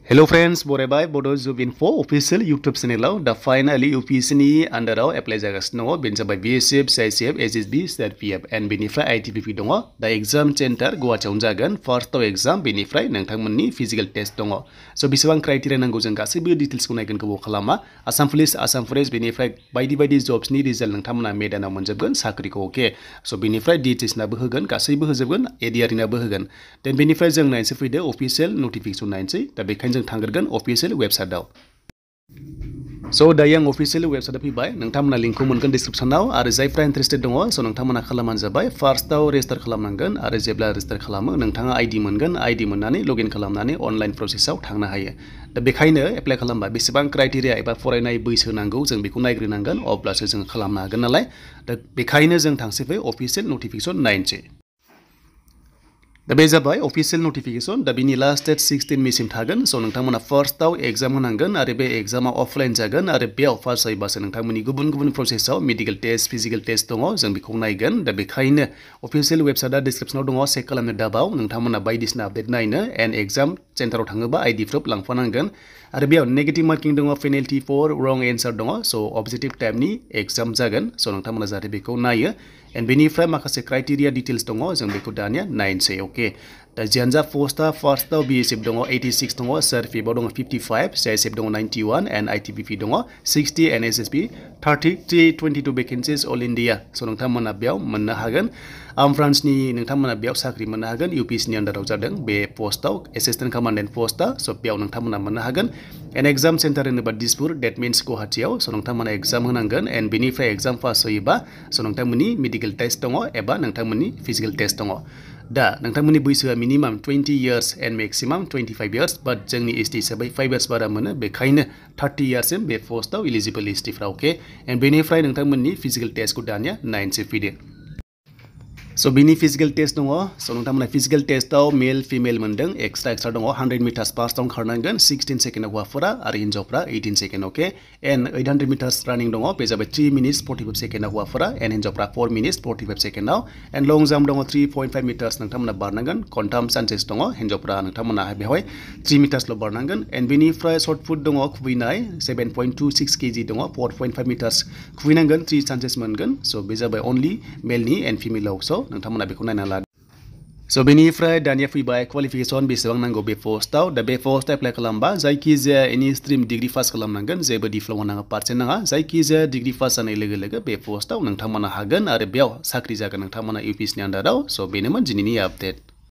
Hello friends, Borebai, Bodo Zub Info, official YouTube channel. The finally UPSC ni under apply jagasno, benja by BSF, CICF, SSB, CRPF, and benefra ITPP dongo. The exam center go jagan first exam benefra nangtangmani physical test dongo. So bisawang criteria nanggo jang gasibu details kunaikan kebo kalama. Assam Police benefra by jobs ni result nangtamna medana monjabgan sakri ko okay. So benefra details na behagan gasibu hajabgan ADR na behagan. Then benefra jang nain sefide official notification nain se. The bekan tanggergan official website daw. So dayang official website pi bay nangtamna link ko monkon description daw are jayfra interested dong so nangtamna khalaman jabay first daw register khalamnangan are jebla register khalamo nangtanga ID mongan ID monani login khalamnani online process aw thangna haye da beखायनो apply khalamba besibang criteria एबा फरायनाय बैसो नांगौ जों बेखौ नायग्रोनांगोन अब्लासो जों खालामनो हागोन नालाय दा बेखायनो जों थांसिफै official notification नायनोसै दा बे जाबाय official notification दा बिनि last date 16 मेसिम थागोन सो नोंथांमोना first आव एग्जाम होनांगोन आरो बे एग्जामा अफलाइन जागोन आरो बेयाव पास जायोबासो नोंथांमोननि गुबुन प्रसेसआव मेडिकल टेस्ट फिजिकल टेस्ट दङ जों बेखौ नायगोन दा बेखायनो official वेबसाइटआ descriptionआव दङ चेक खालामनो दाबाव नोंथांमोना बायदिसिना आपडेट नायनो एन्ड एग्जाम सेन्टाराव थाङोबा आईडी प्रुफ लांफानांगोन आरो बेयाव नेगेटिभ मार्किं दङ पेनाल्टी फर रंग एन्सार दङ सो ऑब्जेक्टिव टाइपनि एग्जाम जागोन सो नोंथांमोना जाहाथे बेखौ नायो एन्ड बेनिफ्राय माखासे क्राइटेरिया डिटेल्स दङ जों बेखौ दानिया नायनोसै ओके दा जियानजा पोस्टआ फार्स्टआव BSF दङ 86 दङ CRPF दङ 55 CICF दङ 91 एन्ड ITPP दङ 60 and SSB 22 vacancies all India सो नोंथांमोना बेयाव मोननो हागोन फ्रान्सनि नोंथांमोना बेयाव साख्रि मोननो हागोन UPSC नि आन्डाराव जादों बे पोस्टआव एसिस्टेन्ट कमान्डेन्ट पोस्टआ सो बेयाव नोंथांमोना मोननो हागोन एन्ड एग्जाम सेन्टार होनोबा दिसपुर डेट मिन्स गुवाहाटीआव सो नोंथांमोना एग्जाम होनांगोन एन्ड बेनिफ्राय एग्जाम पास जायोबा सो नोंथांमोननि मेडिकल टेस्ट दङ एबा नोंथांमोननि फिजिकल टेस्ट दङ दा नोंथांमोननि बैसोआ minimum 20 years end maximum 25 years बाट जोंनि एसटी हिसाबै 5 इयार्स बारा मोनो बेखायनो 30 इयार्ससिम बे पोस्टआव एलिजिबल एसटीफ्रा ओके एन्ड बेनिफ्राय नोंथांमोननि फिजिकल टेस्टखौ दानिया नायनोसै फैदो सो बिनि फिजिकल टेस्ट दङ सो नोंथांमोना फिजिकल टेस्टआव मेल फिमेल मोनदों एक्सट्रा दङ 100 मिटार्स फार्स्ट राउन्ड खारनांगोन 16 सेकेन्डआव हौवाफोरा आरो हिन्जावफोरा 18 सेकेन्ड ओके एन्ड 800 मिटार्स रानिं दङ बे जाबाय 3 मिनिट्स 45 सेकेन्डआव हौवाफोरा एन्ड हिन्जावफोरा 4 मिनिट्स 45 सेकेन्डआव एन्ड लं जाम्प दङ 3.5 मिटार्स नोंथांमोना बारनांगोन कन्टाम चान्सेस दङ हिन्जावफोरा नोंथांमोना बेवहाय 3 मिटार्सल' बारनांगोन एन्ड बेनिफ्राय शर्ट पुट दङ खुबैनाय 7.26 केजि दङ 4.5 मिटार्स खुबैनांगोन 3 चान्सेस मोनगोन सो बे जाबाय अनलि मेलनि एन्ड फिमेलाव सो नोंथांमोना बेखौ नायना ला सो बेनिफ्राय दानिया फैबाय क्वालिफिकेशन बेसेबां नांगौ बे पोस्टआव दा बे पोस्ट एप्लाइ खालामबा जायखिजाया एनि स्ट्रीम डिग्री पास खालामनांगोन जेबो डिप्ल'मा नाङा पार्सेन्ट नाङा जायखिजाया डिग्री पास जानाय लोगो लोगो बे पोस्टआव नोंथांमोना हागोन आरो बेयाव साख्रि जागोन नोंथांमोना UPSC नि आन्डाराव सो बेनोमोन दिनैनि आपडेट